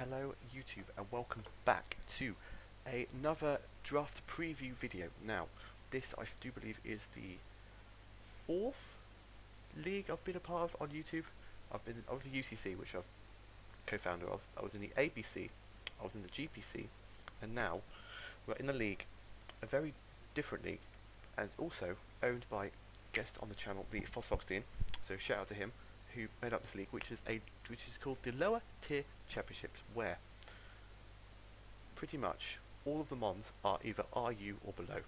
Hello YouTube and welcome back to another draft preview video. Now, this I do believe is the fourth league I've been a part of on YouTube. I was the UCC, which I'm co-founder of. I was in the ABC, I was in the GPC, and now we're in the league, a very different league, and it's also owned by guest on the channel, TheFosseFox Dean. So shout out to him, who made up this league, which is called the lower tier championships, where pretty much all of the mons are either RU or below.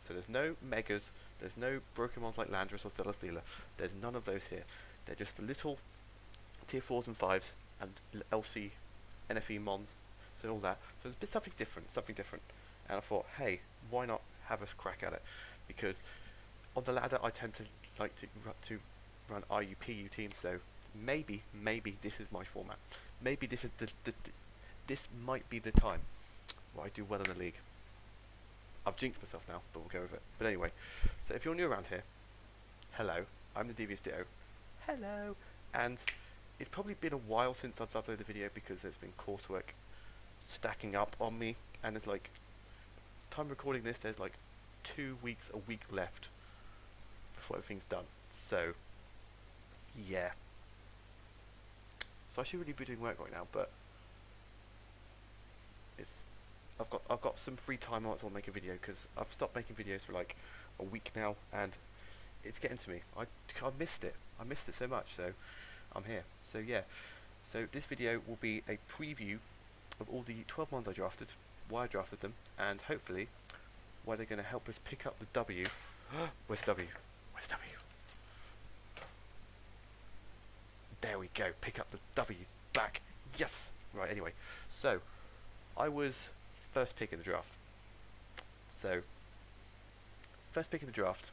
So there's no megas, there's no broken mons like Landorus or Stellar Stealer. There's none of those here. They're just the little tier 4s and 5s and LC, NFE mons, so all that. So it's something different, And I thought, hey, why not have a crack at it? Because on the ladder, I tend to like to run RU/PU teams, so maybe this is my format. Maybe this is this might be the time where I do well in the league. I've jinxed myself now, but we'll go with it. But anyway, so if you're new around here, hello, I'm the Devious Ditto. Hello, and it's probably been a while since I've uploaded a video because there's been coursework stacking up on me, and there's like, time recording this, there's like 2 weeks, a week left before everything's done. So yeah, so I should really be doing work right now, but I've got some free time. I might as well make a video because I've stopped making videos for like a week now, and it's getting to me. I missed it. I missed it so much. So I'm here. So yeah. So this video will be a preview of all the 12 mons I drafted, why I drafted them, and hopefully why they're going to help us pick up the W. Where's the W? Where's the W? There we go. Pick up the W's back. Yes. Right. Anyway, so I was first pick in the draft. So first pick in the draft.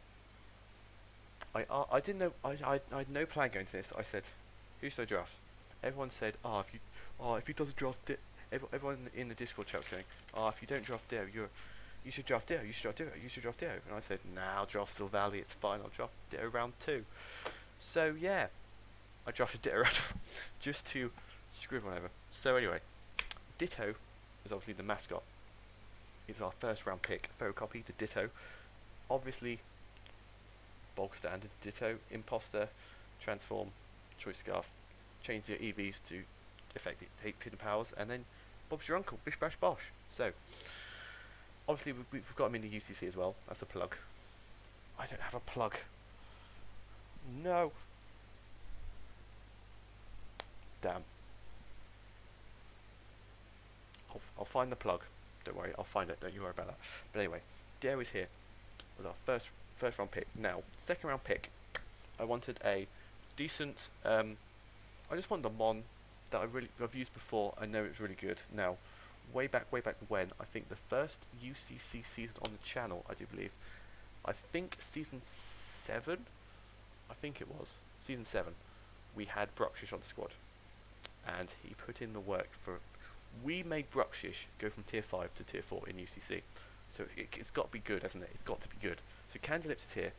I didn't know. I had no plan going to this. I said, who should I draft? Everyone said, if he doesn't draft Ditto. Everyone in the Discord chat was going, if you don't draft Ditto, you should draft Ditto. You should draft Ditto. You should draft Ditto. And I said, nah, I'll draft Still Valley. It's fine. I'll draft Ditto round 2. So yeah, I drafted Ditto round just to screw everyone over. So anyway, Ditto is obviously the mascot. It was our first round pick. Photocopy, the Ditto. Obviously, bog standard Ditto, imposter, transform, choice scarf, change your EVs to effect 8 pin powers, and then Bob's your uncle, bish bash bosh. So obviously we've got him in the UCC as well. That's a plug. I don't have a plug. No. Damn. I'll find the plug. Don't worry, I'll find it. Don't you worry about that. But anyway, Ditto is here. Was our first round pick. Now, second round pick, I wanted a decent. I just wanted a mon that I've used before. I know it's really good. Now, way back when, I think the first UCC season on the channel, I do believe, I think season 7. I think it was season 7. We had Bruxish on the squad, and he put in the work for. We made Bruxish go from tier 5 to tier 4 in UCC, so it's got to be good, hasn't it? It's got to be good. So Candylips is here,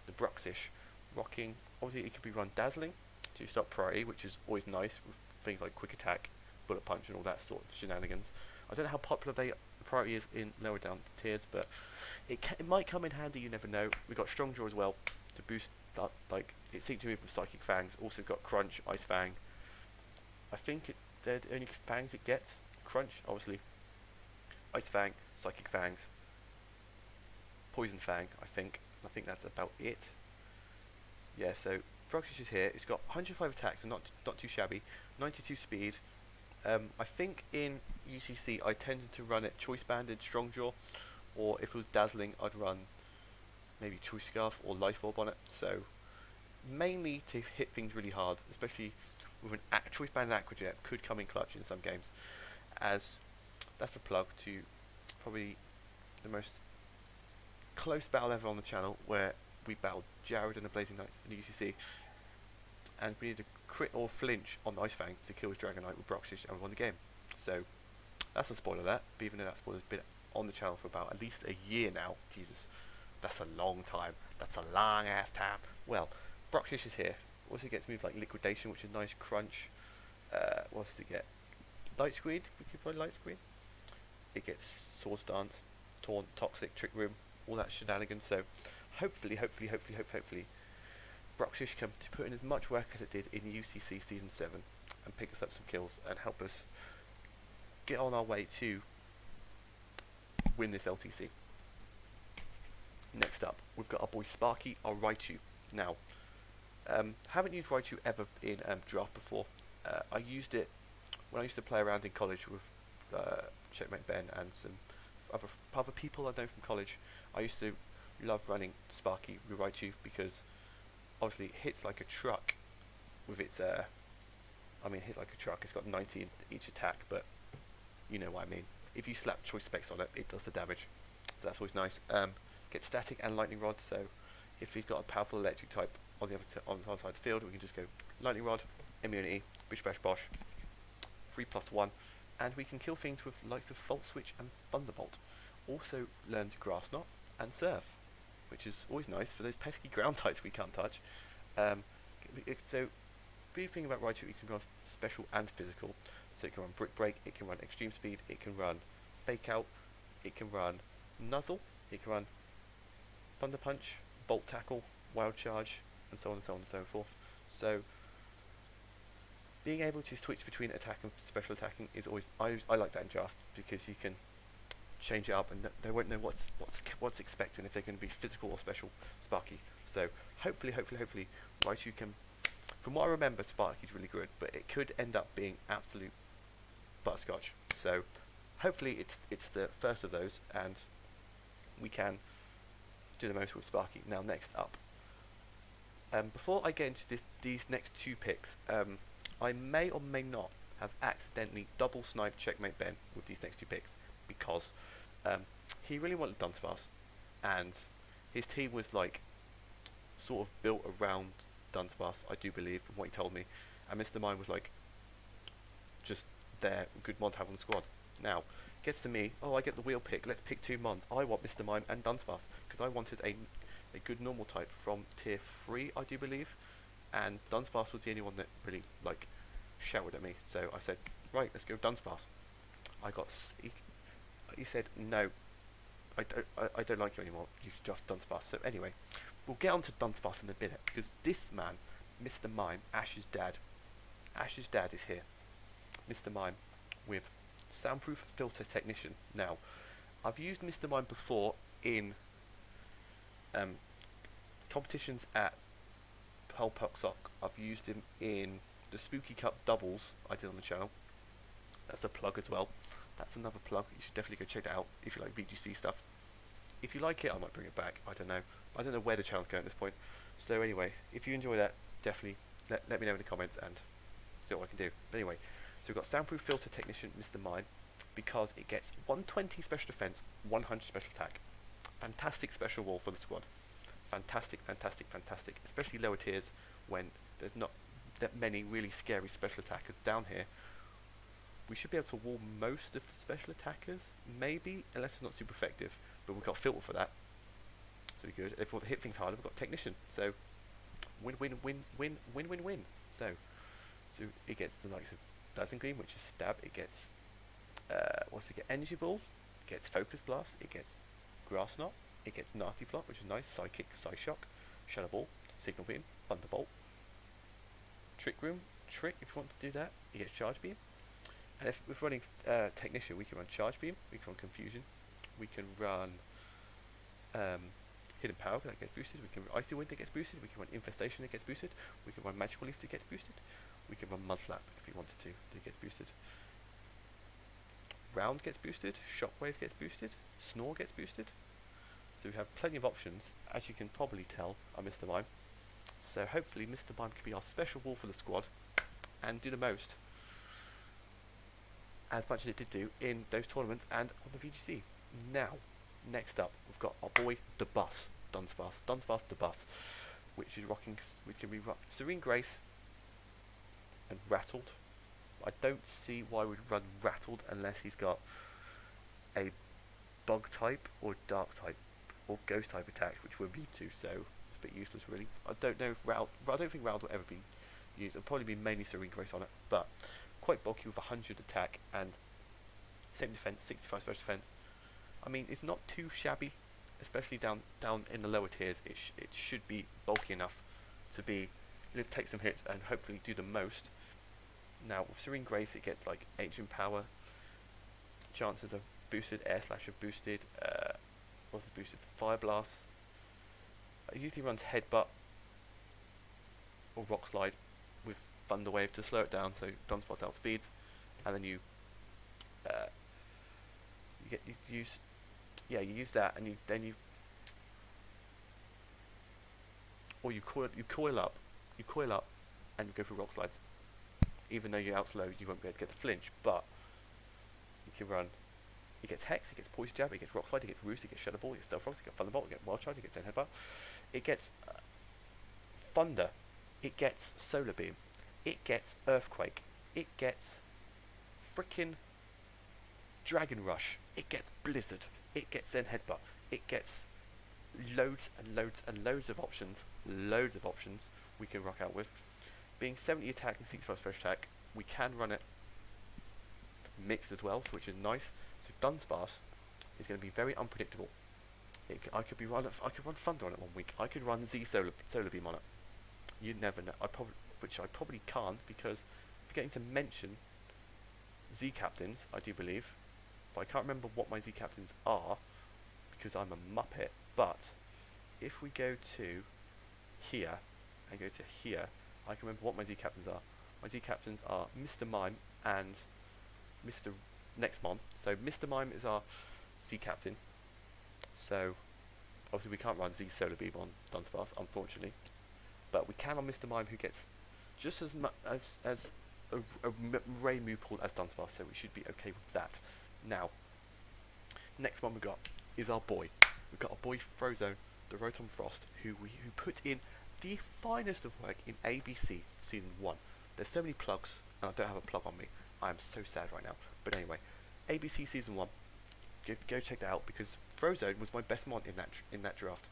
the Bruxish, rocking. Obviously, it could be run dazzling to stop priority, which is always nice with things like quick attack, bullet punch, and all that sort of shenanigans. I don't know how popular the priority is in lower down tiers, but it might come in handy. You never know. We got strong draw as well to boost that. Like it seemed to move with psychic fangs. Also got crunch, ice fang. I think they're the only fangs it gets. Crunch, obviously. Ice fang, psychic fangs, poison fang. I think that's about it. Yeah. So Bruxish is here. It's got 105 attacks, so not too shabby. 92 speed. I think in UCC I tended to run it choice banded, strong jaw, or if it was dazzling, I'd run maybe choice scarf or life orb on it. So mainly to hit things really hard, especially with an choice banded aquajet could come in clutch in some games. As that's a plug to probably the most close battle ever on the channel, where we battled Jared and the Blazing Knights in the UCC, and we needed a crit or flinch on the Ice Fang to kill his Dragon Knight with Bruxish, and we won the game. So that's a spoiler there, but even though that spoiler's been on the channel for about at least a year now, Jesus, that's a long time. That's a long ass time. Well, Bruxish is here. Also gets moves like Liquidation, which is nice, crunch. What else does it get? light screen. We can run light screen. It gets Swords Dance, Taunt, Toxic, Trick Room, all that shenanigans. So hopefully, Bruxish come to put in as much work as it did in UCC Season 7 and pick us up some kills and help us get on our way to win this LTC. Next up, we've got our boy Sparky, our Raichu. Now, haven't used Raichu ever in draft before. I used it when I used to play around in college with Checkmate Ben and some other people I know from college. I used to love running Sparky with Raichu because obviously it hits like a truck with its hits like a truck. It's got 90 in each attack, but you know what I mean. If you slap choice specs on it, it does the damage, so that's always nice. Get static and lightning rod, so if he's got a powerful electric type on the other side of the field, we can just go lightning rod, immunity, bish bash bosh, 3+1, and we can kill things with likes of Volt Switch and Thunderbolt. Also learns Grass Knot and Surf, which is always nice for those pesky ground types we can't touch. So big thing about Raichu, it can run special and physical. So it can run Brick Break, it can run Extreme Speed, it can run Fake Out, it can run Nuzzle, it can run Thunder Punch, Bolt Tackle, Wild Charge, and so on and so on and so forth. So being able to switch between attack and special attacking is always, I like that in draft, because you can change it up and they won't know what's expecting, if they're going to be physical or special Sparky. So hopefully Raichu can, from what I remember, Sparky's really good, but it could end up being absolute butterscotch. So hopefully it's the first of those and we can do the most with Sparky. Now next up, before I get into these next two picks, I may or may not have accidentally double sniped Checkmate Ben with these next two picks, because he really wanted Dunsparce and his team was like sort of built around Dunsparce, I do believe, from what he told me, and Mr. Mime was like just there, good mod to have on the squad. Now gets to me, oh, I get the wheel pick, let's pick two mons. I want Mr. Mime and Dunsparce because I wanted a good normal type from tier 3, I do believe, and Dunsparce was the only one that really like shouted at me. So I said, right, let's go Dunsparce. He said, no, I don't like you anymore, you should draft Dunsparce. So anyway, we'll get on to Dunsparce in a minute, because this man, Mr. Mime, Ash's dad is here. Mr. Mime with Soundproof Filter Technician. Now, I've used Mr. Mime before in competitions at Pelpoxoc. I've used him in the Spooky Cup doubles I did on the channel. That's a plug as well. That's another plug. You should definitely go check that out if you like VGC stuff. If you like it, I might bring it back. I don't know. I don't know where the channel's going at this point. So anyway, if you enjoy that, definitely let me know in the comments and see what I can do. But anyway, so we've got Soundproof Filter Technician Mr. Mime, because it gets 120 special defense, 100 special attack. Fantastic special wall for the squad. Fantastic, especially lower tiers when there's not that many really scary special attackers down here. We should be able to wall most of the special attackers, maybe, unless it's not super effective, but we've got filter for that, so we're good. If we want to hit things harder, we've got Technician, so win. So it gets the likes of Dazzling Gleam, which is stab, it gets what's it get, Energy Ball, it gets Focus Blast, it gets Grass Knot, it gets Nasty Plot, which is nice, Psychic, Psyshock, Shadow Ball, Signal Beam, Thunderbolt, Trick Room, Trick if you want to do that, it gets Charge Beam. And if we're running Technician, we can run Charge Beam, we can run Confusion, we can run Hidden Power, that gets boosted, we can run Icy Wind, that gets boosted, we can run Infestation, that gets boosted, we can run Magical Leaf, that gets boosted, we can run Mudflap if we wanted to, that gets boosted. Round gets boosted, Shockwave gets boosted, Snore gets boosted. So we have plenty of options, as you can probably tell, I'm Mr. Mime. So hopefully Mr. Mime can be our special wall for the squad and do the most, as much as it did do in those tournaments and on the VGC. Now, next up, we've got our boy, the Bus, Dunsparce the Bus, which is rocking, which can be Serene Grace and Rattled. I don't see why we'd run Rattled unless he's got a Bug type or Dark type or Ghost type attack, which we're immune to, so it's a bit useless really. I don't know if I don't think Rattled will ever be used. It'll probably be mainly Serene Grace on it, but quite bulky with 100 attack and 70 defense, 65 special defense. I mean, it's not too shabby, especially down in the lower tiers. It should be bulky enough to be take some hits and hopefully do the most. Now with Serene Grace, it gets like Ancient Power, chances are boosted, Air Slash are boosted. What's the boosted? Fire Blast. It usually runs Headbutt or Rock Slide with Thunder Wave to slow it down, so Dunsparce outspeeds, and then you use that, and you coil up, and you go for Rock Slides. Even though you're out slow, you won't be able to get the flinch, but you can run. It gets Hex, it gets Poison Jab, it gets Rock Slide, it gets Roost, it gets Shadow Ball, it gets Stealth Rocks, it gets Thunderbolt, it gets Wild Charge, it gets Zen Headbutt, it gets Thunder, it gets Solar Beam, it gets Earthquake, it gets frickin' Dragon Rush, it gets Blizzard, it gets Zen Headbutt, it gets loads and loads and loads of options we can rock out with. Being 70 attack and 65 special attack, we can run it mixed as well, so which is nice. So Dunsparce is going to be very unpredictable. I could run Thunder on it one week. I could run Z Solar Beam on it. You never know. Which I probably can't, because forgetting to mention Z captains, I do believe, but I can't remember what my Z captains are because I'm a muppet. But if we go to here and go to here, I can remember what my Z captains are. My Z captains are Mr. Mime and Mr. Nextmon. So Mr. Mime is our Z captain. So obviously we can't run Z Solar Beam on Dunsparce, unfortunately, but we can on Mr. Mime, who gets just as much as a Ray move pool as Dunsparce, so we should be okay with that. Now, next one we got is our boy. We've got our boy Frozone, the Rotom Frost, who put in the finest of work in ABC Season 1. There's so many plugs, and I don't have a plug on me. I am so sad right now. But anyway, ABC Season 1, go check that out, because Frozone was my best mon in that draft.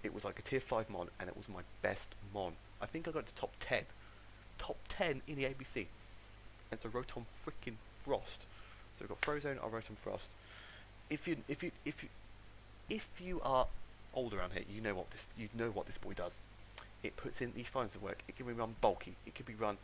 It was like a tier 5 mon, and it was my best mon. I think I got to top 10. Top 10 in the ABC. And so Rotom freaking Frost. So we've got Frozone, our Rotom Frost. If you are old around here, you know what this boy does. It puts in the finest of work. It can be run bulky. It can be run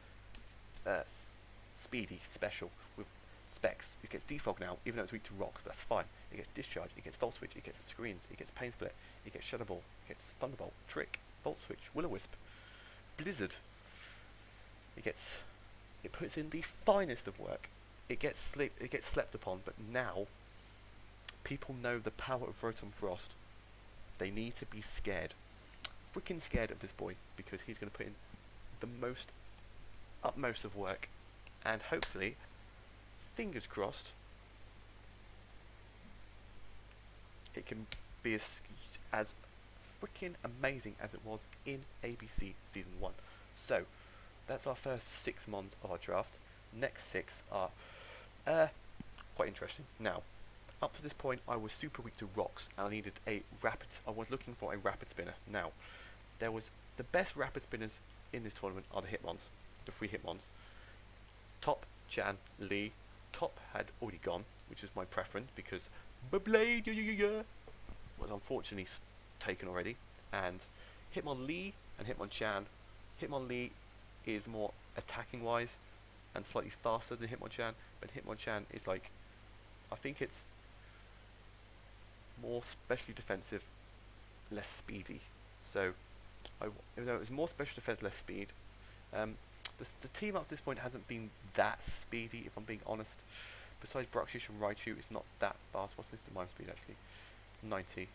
speedy, special, with specs. It gets Defog now, even though it's weak to rocks, but that's fine. It gets Discharge, it gets Volt Switch, it gets Screens, it gets Pain Split, it gets Shadow Ball, it gets Thunderbolt, Trick, Volt Switch, Will-O-Wisp, Blizzard. It puts in the finest of work. It gets slept upon, but now people know the power of Rotom Frost. They need to be scared. Freaking scared of this boy, because he's going to put in the utmost of work, and hopefully, fingers crossed, it can be as freaking amazing as it was in ABC Season 1. So, that's our first 6 mons of our draft. Next 6 are quite interesting. Now, up to this point, I was super weak to rocks, and I needed I was looking for a rapid spinner. Now, there was the best rapid spinners in this tournament are the Hitmons, the 3 Hitmons. Top, Chan, Lee. Top had already gone, which is my preference, because Beyblade was unfortunately taken already. And Hitmon Lee and Hitmon Chan. Hitmon Lee is more attacking wise and slightly faster than Hitmonchan, but Hitmonchan is like, I think it's more specially defensive, less speedy. So, even though it was more special defense, less speed, the team up to this point hasn't been that speedy, if I'm being honest. Besides Bruxish and Raichu, it's not that fast. What's Mr. Mime speed actually? 90.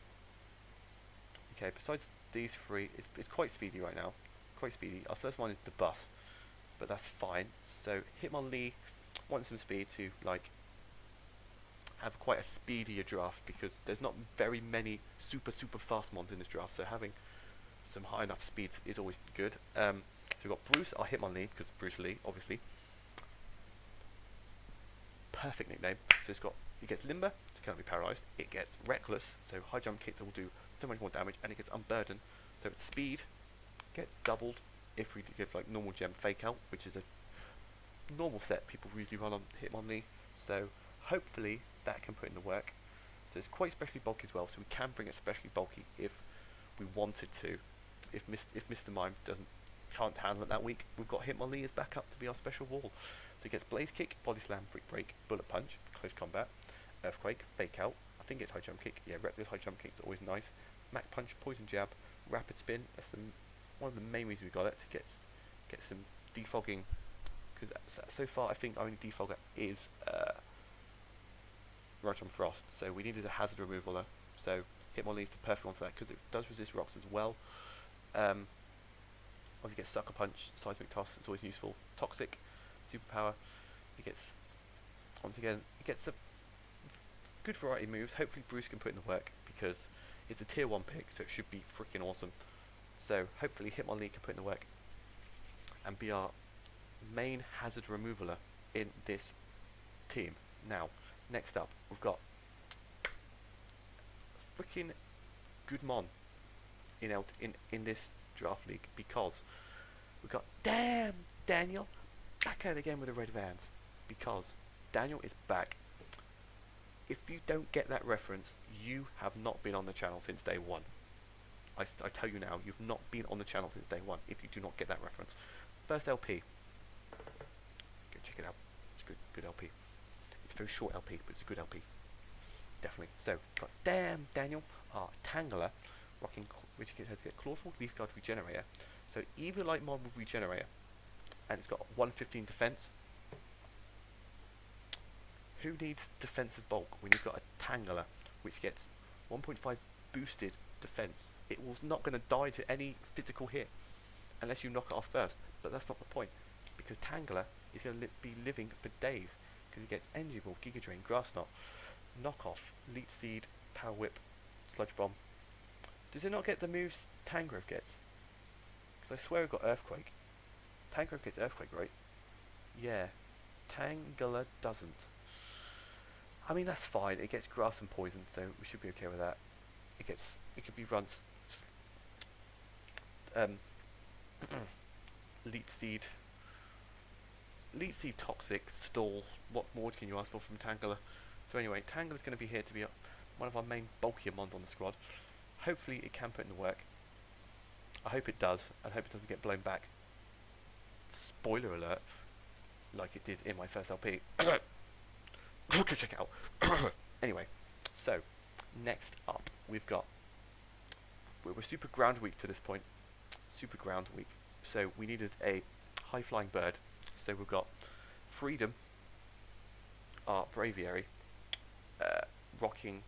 Okay, besides these 3, it's quite speedy right now. Quite speedy. Our first one is the bus, but that's fine. So Hitmon Lee wants some speed to like have quite a speedier draft, because there's not very many super fast mons in this draft. So having some high enough speeds is always good. So we've got Bruce, our Hitmon Lee, because Bruce Lee, obviously. Perfect nickname. So it gets Limber, so it cannot be paralysed. It gets Reckless, so high jump kits will do so much more damage, and it gets Unburden, so its speed gets doubled if we give like normal gem Fake Out, which is a normal set people usually run on Hitmonlee, so hopefully that can put in the work. So it's quite specially bulky as well, so we can bring it specially bulky if we wanted to. If Mr. Mime can't handle it that week, we've got Hitmonlee as backup to be our special wall. So he gets Blaze Kick, Body Slam, Brick Break, Bullet Punch, Close Combat, Earthquake, Fake Out, I think it's High Jump Kick, yeah, Reckless High Jump Kick is always nice, Mac Punch, Poison Jab, Rapid Spin, that's one of the main reasons we got it, to get some defogging, because so far I think our only defogger is Rotom Frost, so we needed a hazard removaler, so Hitmonlee is the perfect one for that, because it does resist rocks as well. Obviously gets Sucker Punch, Seismic Toss, it's always useful, Toxic, Superpower, it gets, once again, it gets a good variety of moves. Hopefully Bruce can put in the work, because it's a tier 1 pick, so it should be freaking awesome. So hopefully Hitmonlee can put in the work and be our main hazard removaler in this team. Now, next up, we've got freaking good mon in this draft league, because we've got Daniel back at it again with the red vans, because Daniel is back. If you don't get that reference, you have not been on the channel since day one. I tell you now, you've not been on the channel since day one if you do not get that reference. First LP. Go check it out. It's a good LP. It's a very short LP, but it's a good LP. Definitely. So, got Daniel, Tangler, rocking, which has got Clawful, Leaf Guard, Regenerator. So, either like mod with Regenerator, and it's got 115 defense. Who needs defensive bulk when you've got a Tangler, which gets 1.5 boosted defense? It was not going to die to any physical hit unless you knock it off first, but that's not the point, because Tangler is going to be living for days, because he gets Energy Ball, Giga Drain, Grass Knot, Knock Off, Leech Seed, Power Whip, Sludge Bomb. Does it not get the moves Tangrowth gets? Because I swear it got Earthquake. Tangrowth gets Earthquake, right? Yeah, Tangler doesn't. I mean, that's fine, it gets Grass and Poison, so we should be okay with that. It could be run Leech Seed, Toxic, Stall. What more can you ask for from Tangler? So anyway, Tangler's going to be here to be one of our main bulkier mons on the squad. Hopefully it can put in the work. I hope it does. I hope it doesn't get blown back. Spoiler alert, like it did in my first LP. Go check it out. Anyway, so next up we've got, we're super ground weak to this point. Super ground weak. So we needed a high flying bird. So we've got Freedom, our Braviary, rocking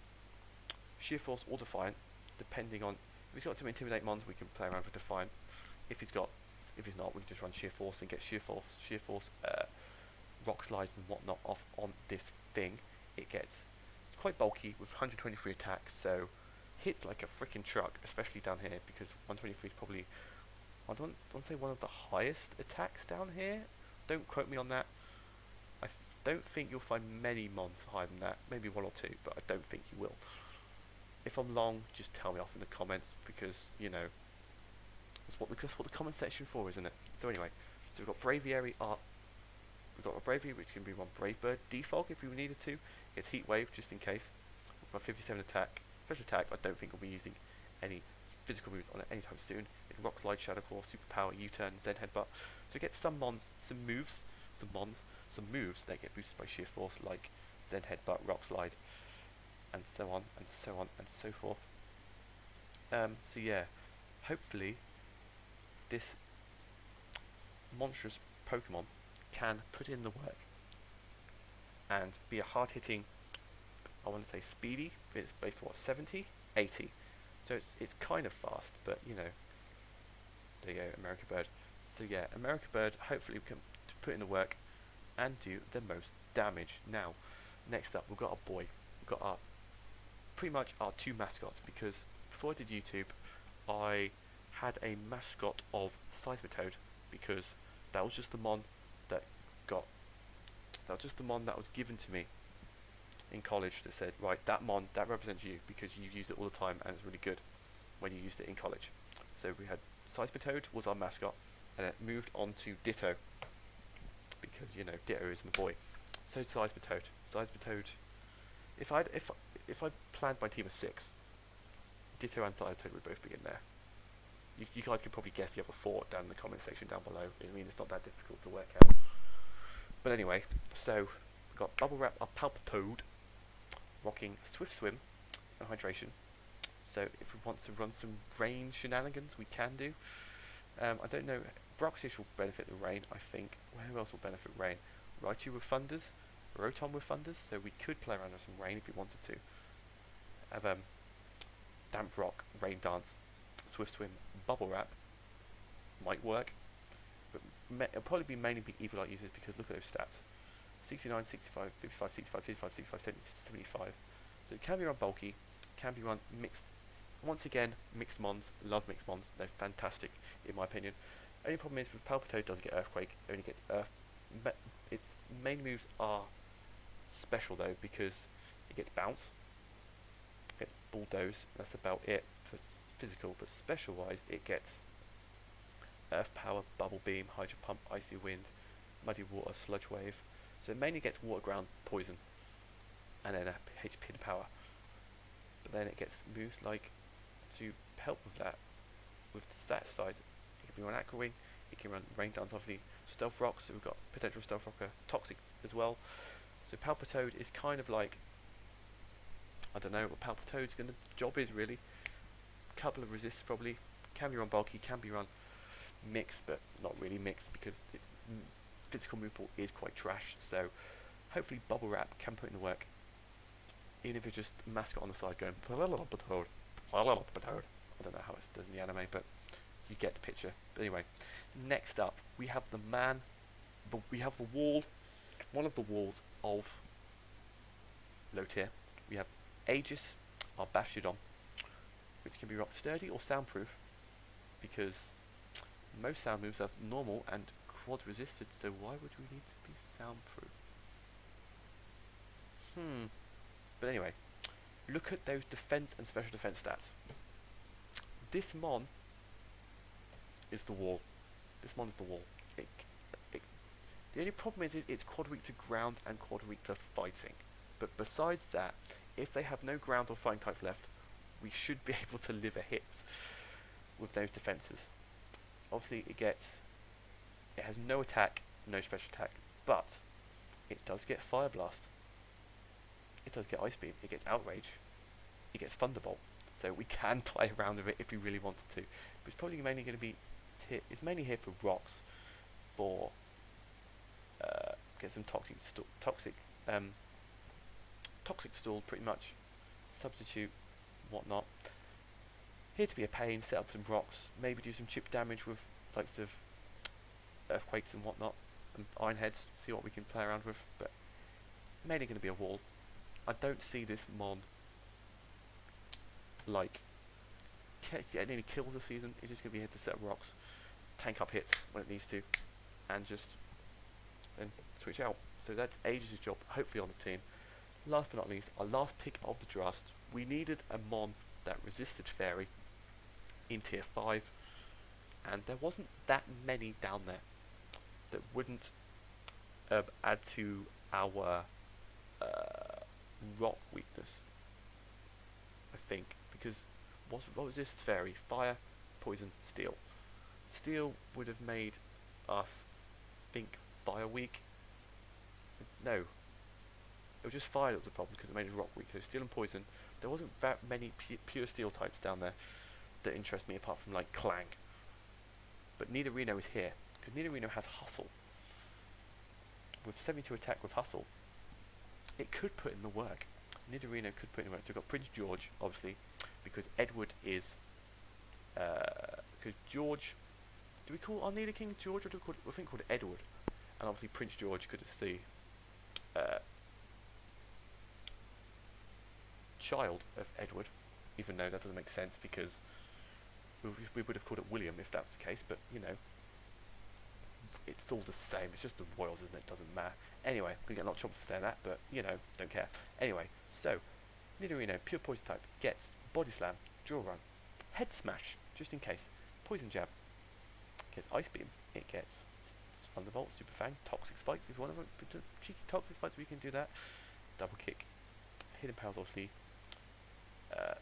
Sheer Force or Defiant, depending on, if he's got some Intimidate mons, we can play around with Defiant. If he's not, we can just run Sheer Force and get Sheer Force, Rock Slides and whatnot off on this thing. It's quite bulky with 123 attacks, so hits like a freaking truck, especially down here, because 123 is probably, I don't say one of the highest attacks down here. Don't quote me on that. I don't think you'll find many mons higher than that. Maybe one or two, but I don't think you will. If I'm wrong, just tell me off in the comments, because, you know, that's what the comment section for, isn't it? So anyway, so we've got Braviary art. We've got a Braviary, which can be one Brave Bird. Defog if we needed to. It's Heat Wave, just in case. With our 57 attack. Special attack, I don't think we'll be using any physical moves on it anytime soon. It's Rock Slide, Shadow Claw, Superpower, U-Turn, Zen Headbutt. So it gets some moves that get boosted by Sheer Force, like Zen Headbutt, Rock Slide, and so on, and so on, and so forth. So yeah, hopefully this monstrous Pokemon can put in the work and be a hard-hitting, I want to say speedy, but it's based on what, 70? 80. So it's kind of fast, but you know, there you go, America Bird. So yeah, America Bird, hopefully we can put in the work and do the most damage. Now, next up, we've got our boy. We've got pretty much our two mascots, because before I did YouTube, I had a mascot of Seismitoad, because that was just the mon that was given to me in college, that said, right, that mon, that represents you, because you use it all the time and it's really good when you used it in college. So we had Seismitoad was our mascot, and it moved on to Ditto, because, you know, Ditto is my boy. So Seismitoad. Seismitoad. If I planned my team of 6, Ditto and Seismitoad would both be in there. You guys could probably guess the other 4 down in the comment section down below. I mean, it's not that difficult to work out. But anyway, so we've got Bubble Wrap, our Palpitoad, rocking Swift Swim and Hydration. So if we want to run some rain shenanigans, we can do. I don't know. Broxish will benefit the rain, I think. Who else will benefit rain? Raichu with Thunders, Rotom with Thunders. So we could play around with some rain if we wanted to. Have Damp Rock, Rain Dance, Swift Swim, Bubble Wrap might work, but it'll probably mainly be Evilite users because look at those stats: 69, 65, 55, 65, 55, 65, 70, 75. So it can be run bulky, can be run mixed. Once again, mixed mons. Love mixed mons. They're fantastic in my opinion. Only problem is with Palpitoad doesn't get Earthquake. It only gets Earth. Its main moves are special though because it gets Bounce, it gets Bulldoze. That's about it for physical, but special wise it gets Earth Power, Bubble Beam, Hydro Pump, Icy Wind, Muddy Water, Sludge Wave. So it mainly gets Water, Ground, Poison, and then a HP and Power. But then it gets moves like, to help with that, with the stats side, it can be run Aqua Wing, it can run Rain Dance, obviously Stealth Rock, so we've got potential Stealth Rocker, Toxic as well. So Palpitoad is kind of like, I don't know what Palpitoad's job is really. Couple of resists probably, can be run bulky, can be run mixed, but not really mixed because its physical move pool is quite trash. So hopefully Bubble Wrap can put in the work, even if it's just a mascot on the side going Palpitoad. I don't know how it does in the anime, but you get the picture. But anyway, next up we have the man, but we have the wall, one of the walls of low tier. We have Aegis, our Bastiodon, which can be rock sturdy or soundproof, because most sound moves have normal and quad resisted, so why would we need to be soundproof? But anyway, look at those defense and special defense stats. This mon is the wall. This mon is the wall. The only problem is it's quad weak to ground and quad weak to fighting. But besides that, if they have no ground or fighting type left, we should be able to live a hit with those defenses. Obviously it has no attack, no special attack, but it does get Fire Blast, it does get Ice Beam, it gets Outrage, it gets Thunderbolt, so we can play around with it if we really wanted to. But it's probably mainly going to be, it's mainly here for rocks, for get some toxic stall pretty much, substitute, whatnot. Here to be a pain, set up some rocks, maybe do some chip damage with types of earthquakes and whatnot, and iron heads, see what we can play around with, but mainly going to be a wall. I don't see this mon like getting any kills this season. It's just going to be here to set up rocks, tank up hits when it needs to, and just then switch out. So that's Aegis' job, hopefully on the team. Last but not least, our last pick of the draft, we needed a mon that resisted Fairy in tier 5, and there wasn't that many down there that wouldn't add to our rock weakness, I think, because what resists Fairy? Fire, Poison, Steel. Steel would have made us think Fire weak. No, it was just Fire that was the problem because it made us rock weak. So Steel and Poison, there wasn't that many pure Steel types down there that interest me apart from like Clang. But Nidorino is here because Nidorino has Hustle. With 72 attack with Hustle, it could put in the work. Nidorino could put in the work. So we've got Prince George, obviously, because Edward is because George. Do we call our Nido King George, or do we call it, I think called Edward? And obviously Prince George could have the child of Edward, even though that doesn't make sense because we would have called it William if that was the case, but you know, it's all the same. It's just the royals, isn't it? Doesn't matter. Anyway, we get a lot of trouble for saying that, but you know, don't care. Anyway, so Nidorino, pure poison type, gets Body Slam, Draw Run, Head Smash, just in case, Poison Jab, gets Ice Beam, it gets Thunderbolt, Super Fang, Toxic Spikes. If you want to do cheeky Toxic Spikes, we can do that. Double Kick, Hidden Powers, obviously.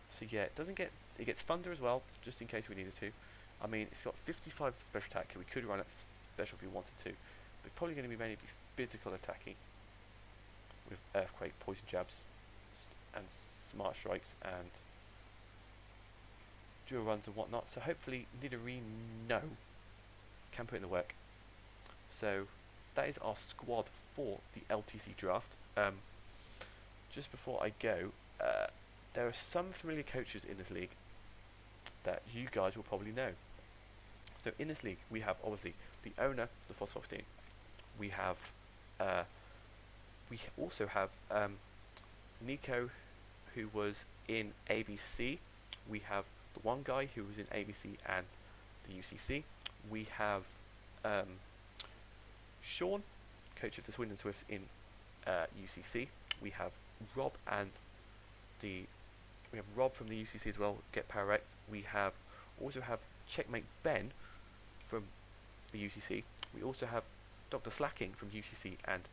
So yeah, it gets Thunder as well, just in case we needed to. I mean, it's got 55 special attack. We could run it special if we wanted to, but probably going to be mainly physical attacking with Earthquake, Poison Jabs, and Smart Strikes, and dual runs and whatnot. So hopefully Nidorine can put in the work. So that is our squad for the LTC draft. Just before I go, there are some familiar coaches in this league that you guys will probably know. So in this league, we have obviously the owner, TheFosseFox Dean. We have, we also have Nico, who was in ABC. We have the one guy who was in ABC and the UCC. We have Sean, coach of the Swindon Swifts in UCC. We have Rob we have Rob from the UCC as well. Get Power Rect. We also have Checkmate Ben from the UCC. We also have Dr. Slacking from UCC and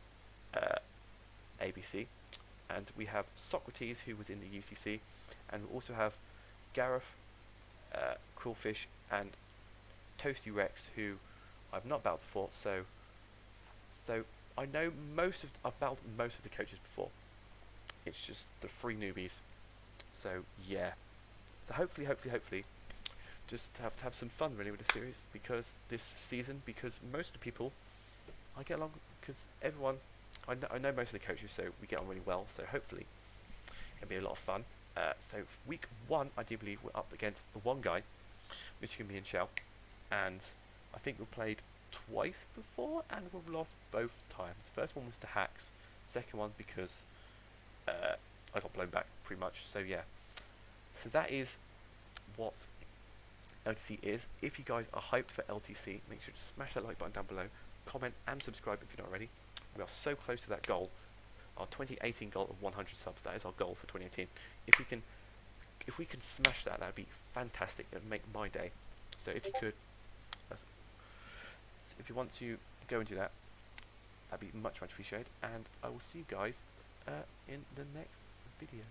ABC, and we have Socrates, who was in the UCC, and we also have Gareth, Quillfish, and Toasty Rex, who I've not battled before. So I know I've battled most of the coaches before. It's just the 3 newbies. So yeah. So hopefully, just to have some fun really with the series, because this season, because most of the people I get along, because everyone I know most of the coaches, so we get on really well. So hopefully it'll be a lot of fun. So week 1, I do believe we're up against the one guy, which is going to be in Shell, and I think we've played twice before and we've lost both times. First one was to Hacks, second one because I got blown back pretty much. So yeah, so that is what LTC is. If you guys are hyped for LTC, make sure to smash that like button down below, comment and subscribe if you're not already. We are so close to that goal, our 2018 goal of 100 subs. That is our goal for 2018. If we can smash that, that'd be fantastic. It'd make my day. So if you could, if you want to go and do that, that'd be much appreciated. And I will see you guys in the next video.